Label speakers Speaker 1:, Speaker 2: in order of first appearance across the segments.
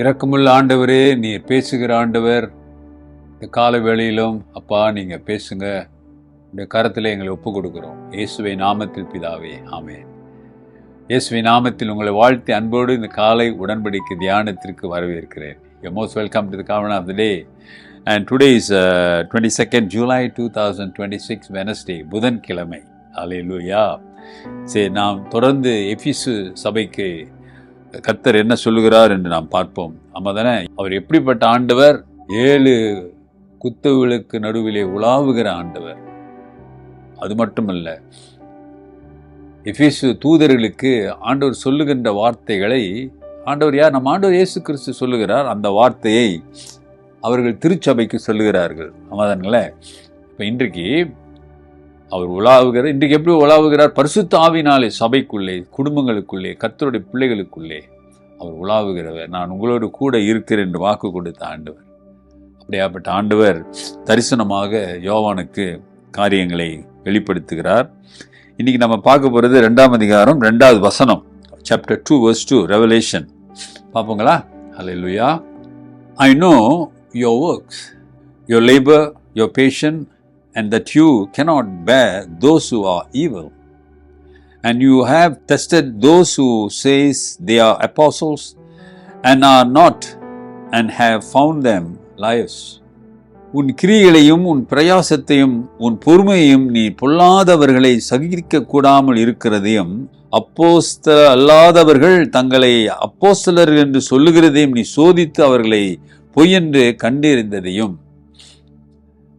Speaker 1: இரக்கமுள்ள ஆண்டவரே, நீர் பேசுகிற ஆண்டவர். இந்த கால வேளையிலும் அப்பா நீங்க பேசுங்க. இந்த கரத்தில் எங்களை ஒப்பு கொடுக்கிறோம். இயேசுவை நாமத்தில் பிதாவே, ஆமென். இயேசுவை நாமத்தில் உங்களை வாழ்த்தி அன்போடு இந்த காலை உடன்படிக்கை தியானத்திற்கு வரவேற்கிறேன். You're most welcome to the Covenant of the Day. And today is 22nd July 2026 Wednesday, புதன்கிழமை. ஹல்லேலூயா. சரி, நாம் தொடர்ந்து எபேசு சபைக்கு கர்த்தர் என்ன சொல்லுகிறார் என்று நாம் பார்ப்போம். ஆமாதானே? அவர் எப்படிப்பட்ட ஆண்டவர்? 7 குத்தவுகளுக்கு நடுவிலே உலாவுகிற ஆண்டவர். அது மட்டுமல்ல, எபேசு தூதர்களுக்கு ஆண்டவர் சொல்லுகின்ற வார்த்தைகளை ஆண்டவர் யார்? நம்ம ஆண்டவர் இயேசு கிறிஸ்து சொல்லுகிறார். அந்த வார்த்தையை அவர்கள் திருச்சபைக்கு சொல்லுகிறார்கள். ஆமாதானுங்களே? இப்போ இன்றைக்கு அவர் உலாவுகிறார். இன்றைக்கு எப்படி உலாவுகிறார்? பரிசுத்த ஆவியினாலே சபைக்குள்ளே, குடும்பங்களுக்குள்ளே, கர்த்தருடைய பிள்ளைகளுக்குள்ளே அவர் உலாவுகிறவர். நான் உங்களோடு கூட இருக்கிறேன் என்று வாக்கு கொடுத்த ஆண்டவர். அப்படியாப்பட்ட ஆண்டவர் தரிசனமாக யோவானுக்கு காரியங்களை வெளிப்படுத்துகிறார். இன்னைக்கு நம்ம பார்க்க போகிறது 2ஆம் அதிகாரம் 2வது வசனம், chapter 2 verse 2, Revelation. பார்ப்போங்களா? Hallelujah. I know your works, your labor, your patience, and that you cannot bear those who are evil. And you have tested those who says they are apostles and are not, and have found them liars. உன் கிரியைகளையும் உன் பிரயாசத்தையும் உன் பொறுமையையும் நீ பொல்லாதவர்களை சகிக்க கூடாமல் இருக்கிறதையும், அப்போஸ்தலர் அல்லாதவர்கள் தங்களை அப்போஸ்தலர் என்று சொல்லுகிறதையும் நீ சோதித்து அவர்களை பொய்யென்று கண்டறிந்ததையும்.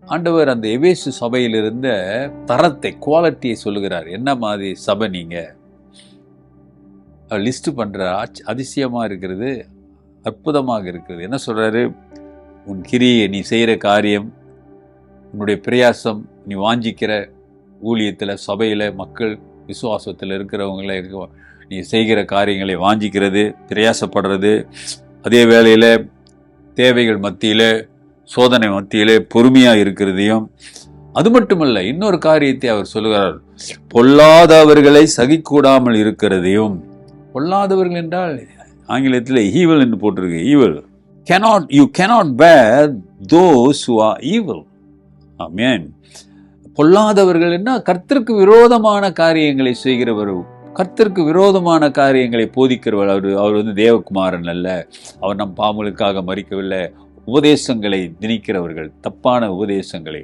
Speaker 1: ஆண்டவர் அந்த எபேசு சபையில் இருந்த தரத்தை, குவாலிட்டியை சொல்லுகிறார். என்ன மாதிரி சபை நீங்க? லிஸ்ட் பண்ற. அதிசயமா இருக்கிறது, அற்புதமாக இருக்கிறது. என்ன சொல்றாரு? உன் கிரியை, நீ செய்கிற காரியம், உன்னுடைய பிரயாசம், நீ வாஞ்சிக்கிற ஊழியத்தில், சபையில், மக்கள் விசுவாசத்தில் இருக்கிறவங்கள நீ செய்கிற காரியங்களை வாஞ்சிக்கிறது, பிரயாசப்படுறது, அதே வேளையில் தேவைகள் மத்தியில், சோதனை மத்தியிலே பொறுமையாக இருக்கிறதையும். அது மட்டுமல்ல, இன்னொரு காரியத்தை அவர் சொல்லுகிறார், பொல்லாதவர்களை சகிக்கூடாமல் இருக்கிறதையும். பொல்லாதவர்கள் என்றால் ஆங்கிலத்தில் ஈவில் என்று போட்டிருக்கு. Evil. You cannot bear those who are evil. ஆமென். பொல்லாதவர்கள் என்ன? கர்த்தருக்கு விரோதமான காரியங்களை செய்கிறவர், கர்த்தருக்கு விரோதமான காரியங்களை போதிக்கிறவர். அவர் தேவகுமாரன் அல்ல. அவர் நம் பாவங்களுக்காக மரிக்கவில்லை. உபதேசங்களை திணிக்கிறவர்கள், தப்பான உபதேசங்களை.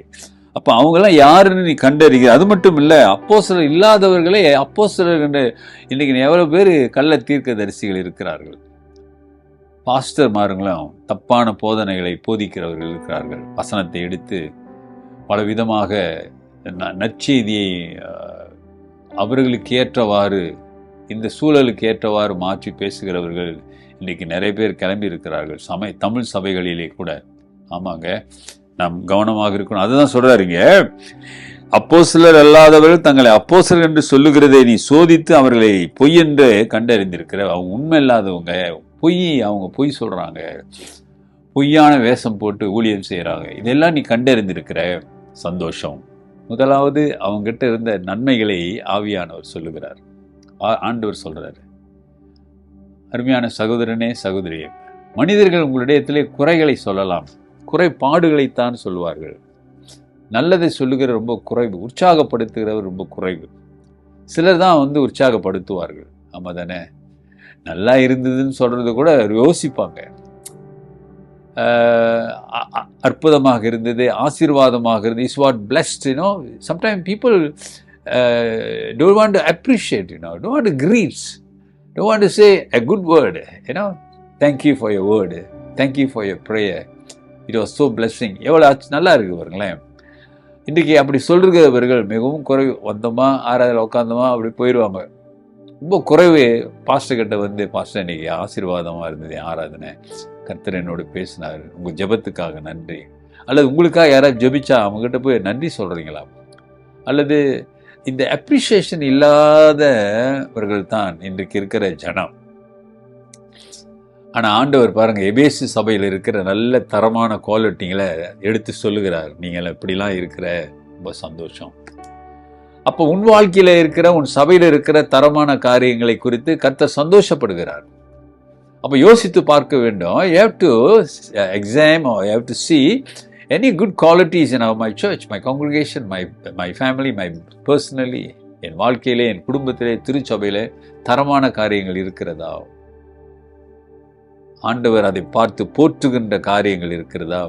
Speaker 1: அப்ப அவங்கெல்லாம் யாருன்னு நீ கண்டறிகிற. அது மட்டும் இல்ல, அப்போஸ்தலர் இல்லாதவர்களே அப்போஸ்தலர் என்று இன்னைக்கு எவ்வளவு பேர் கள்ள தீர்க்கதரிசிகள் இருக்கிறார்கள். பாஸ்டர்மார்களும் தப்பான போதனைகளை போதிக்கிறவர்கள் இருக்கிறார்கள். வசனத்தை எடுத்து பலவிதமாக நற்செய்தியை அவர்களுக்கு ஏற்றவாறு, இந்த சூழலுக்கு ஏற்றவாறு மாற்றி பேசுகிறவர்கள் இன்னைக்கு நிறைய பேர் கிளம்பி இருக்கிறார்கள். தமிழ் சபைகளிலே கூட. ஆமாங்க, நாம் கவனமாக இருக்கணும். அதுதான் சொல்றாருங்க, அப்போஸ்தலர் அல்லாதவர்கள் தங்களை அப்போஸ்தலர் என்று சொல்லுகிறதை நீ சோதித்து அவர்களை பொய் என்று கண்டறிந்திருக்கிற. அவங்க உண்மை இல்லாதவங்க, அவங்க பொய் சொல்றாங்க, பொய்யான வேஷம் போட்டு ஊழியம் செய்யறாங்க. இதெல்லாம் நீ கண்டறிந்திருக்கிற. சந்தோஷம். முதலாவது அவங்ககிட்ட இருந்த நன்மைகளை ஆவியானவர் சொல்லுகிறார், ஆண்டவர் சொல்றாரு. அருமையான சகோதரனே, சகோதரியே, மனிதர்கள் உங்களிடத்திலே குறைகளை சொல்லலாம், குறைபாடுகளைத்தான் சொல்லுவார்கள். நல்லதை சொல்லுகிற ரொம்ப குறைவு, உற்சாகப்படுத்துகிறவர் ரொம்ப குறைவு. சிலர் தான் உற்சாகப்படுத்துவார்கள். ஆமா தானே? நல்லா இருந்ததுன்னு சொல்றது கூட யோசிப்பாங்க. அற்புதமாக இருந்தது, ஆசீர்வாதமாக இருந்தது, is what blessed, sometime people don't want to appreciate, don't want to greet, don't want to say a good word, thank you for your word, thank you for your prayer, it was so blessing. எவ்வளவு நல்லா இருக்கு பாருங்களேன். இன்றைக்கி அப்படி சொல்கிறவர்கள் மிகவும் குறைவு. வந்தோமா, ஆராதனை உட்காந்தோமா, அப்படி போயிடுவாங்க. ரொம்ப குறைவு. பாஸ்டர் கிட்ட பாஸ்டர் இன்னைக்கு ஆசீர்வாதமாக இருந்தது ஆராதனை, கர்த்தர் என்னோடு பேசினார், உங்கள் ஜெபத்துக்காக நன்றி. அல்லது உங்களுக்காக யாராவது ஜெபிச்சா அவங்ககிட்ட போய் நன்றி சொல்கிறீங்களா? அல்லது இந்த அப்ரிசியேஷன் இல்லாதவர்கள் தான் இன்றைக்கு இருக்கிற ஜனம். ஆனால் ஆண்டவர் பாருங்க, எபேசு சபையில் இருக்கிற நல்ல தரமான குவாலிட்டிகளை எடுத்து சொல்லுகிறார். நீங்கள் இப்படிலாம் இருக்கிற, ரொம்ப சந்தோஷம். அப்போ உன் வாழ்க்கையில் இருக்கிற, உன் சபையில் இருக்கிற தரமான காரியங்களை குறித்து கர்த்தர் சந்தோஷப்படுகிறார். அப்போ யோசித்து பார்க்க வேண்டும். You have to examine or you have to see any good qualities in my church, my congregation, my family, my personally, என் வாழ்க்கையிலே, என் குடும்பத்திலே, திருச்சபையிலே தரமான காரியங்கள் இருக்கிறதா? ஆண்டவர் அதை பார்த்து போற்றுகின்ற காரியங்கள் இருக்கிறதா?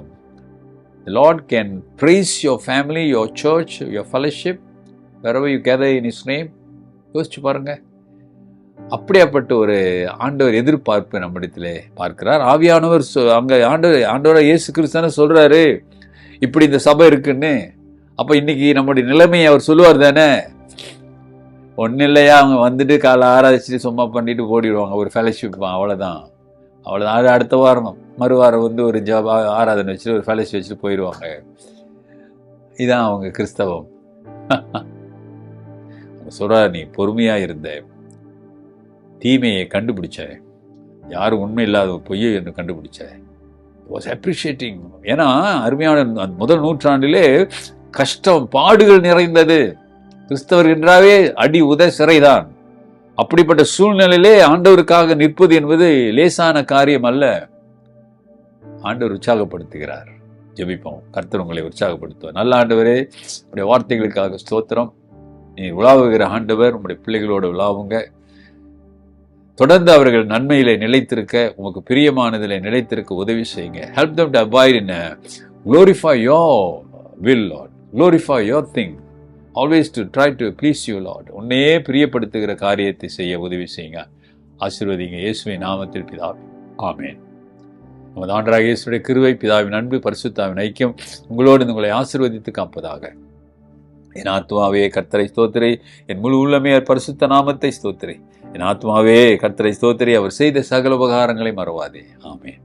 Speaker 1: The Lord can praise your family, your church, your fellowship, wherever you gather in His name. யோசிச்சு பாருங்க. அப்படியாப்பட்ட ஒரு ஆண்டவர் எதிர்பார்ப்பு நம்மிடத்திலே பார்க்கிறார். ஆவியானவர் அங்கே ஆண்டவராக இயேசு கிறிஸ்து சொல்றாரு இப்படி இந்த சபை இருக்குன்னு. அப்போ இன்னைக்கு நம்முடைய நிலைமையை அவர் சொல்லுவார் தானே. ஒன்றும் இல்லையா, அவங்க வந்துட்டு காலை ஆராய்ச்சிட்டு சும்மா பண்ணிட்டு ஓடிடுவாங்க, ஒரு ஃபெலோஷிப், அவ்வளோதான். அது அடுத்த வாரம் மறுவாரம் வந்து ஒரு ஆராதனை வச்சுட்டு ஒரு ஃபெலோஷிப் வச்சுட்டு போயிடுவாங்க. இதுதான் அவங்க கிறிஸ்தவம். சொல்கிறார், நீ பொறுமையாக இருந்த, தீமையை கண்டுபிடிச்ச, யாரும் உண்மை இல்லாத பொய்யை என்று கண்டுபிடிச்ச, வாஸ் அப்ரிஷியேட்டிங். ஏன்னா அருமையான முதல் நூற்றாண்டிலே கஷ்டம், பாடுகள் நிறைந்தது. கிறிஸ்தவர் என்றாவே அடி உத சிறைதான். அப்படிப்பட்ட சூழ்நிலையிலே ஆண்டவருக்காக நிற்பது என்பது லேசான காரியம் அல்ல. ஆண்டவர் உற்சாகப்படுத்துகிறார். ஜெபிப்போம். கர்த்தர் உங்களை உற்சாகப்படுத்துவார். நல்ல ஆண்டவரே, உடைய வார்த்தைகளுக்காக ஸ்தோத்திரம். நீ உலாவுகிற ஆண்டவர், உங்களுடைய பிள்ளைகளோடு உலாவுங்க. தொடர்ந்து அவர்கள் நன்மையிலே நிலைத்திருக்க, உமக்கு பிரியமானதிலே நிலைத்திருக்க உதவி செய்யுங்க. Help them to abide in glorify your will, Lord. Glorify your thing. Always to try to please you, Lord. உன்னையே பிரியப்படுத்துகிற காரியத்தை செய்ய உதவி செய்யுங்க. ஆசீர்வதிங்க. இயேசுவின் நாமத்தில் பிதாவே, ஆமென். நமது ஆண்டவராகிய இயேசுவுடைய கிருபை, பிதாவின் அன்பு, பரிசுத்தாவின் ஐக்கியம் உங்களோடு உங்களை ஆசீர்வதித்து காப்பதாக. என் ஆத்மாவே கர்த்தரை ஸ்தோத்திரி, என் முழு உள்ளமே பரிசுத்த நாமத்தை ஸ்தோத்திரி. என் ஆத்மாவே கர்த்தரை ஸ்தோத்திரி, அவர் செய்த சகல உபகாரங்களை மறவாதே. ஆமென்.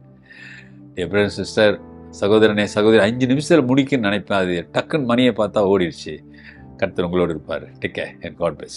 Speaker 1: என் சிஸ்டர், சகோதரனே, சகோதரி, 5 நிமிஷத்தில் முடிக்குன்னு நினைப்பேன். அது டக்குன்னு மணியை பார்த்தா ஓடிடுச்சு. கர்த்தர் உங்களோடு இருப்பார். Take care and God bless.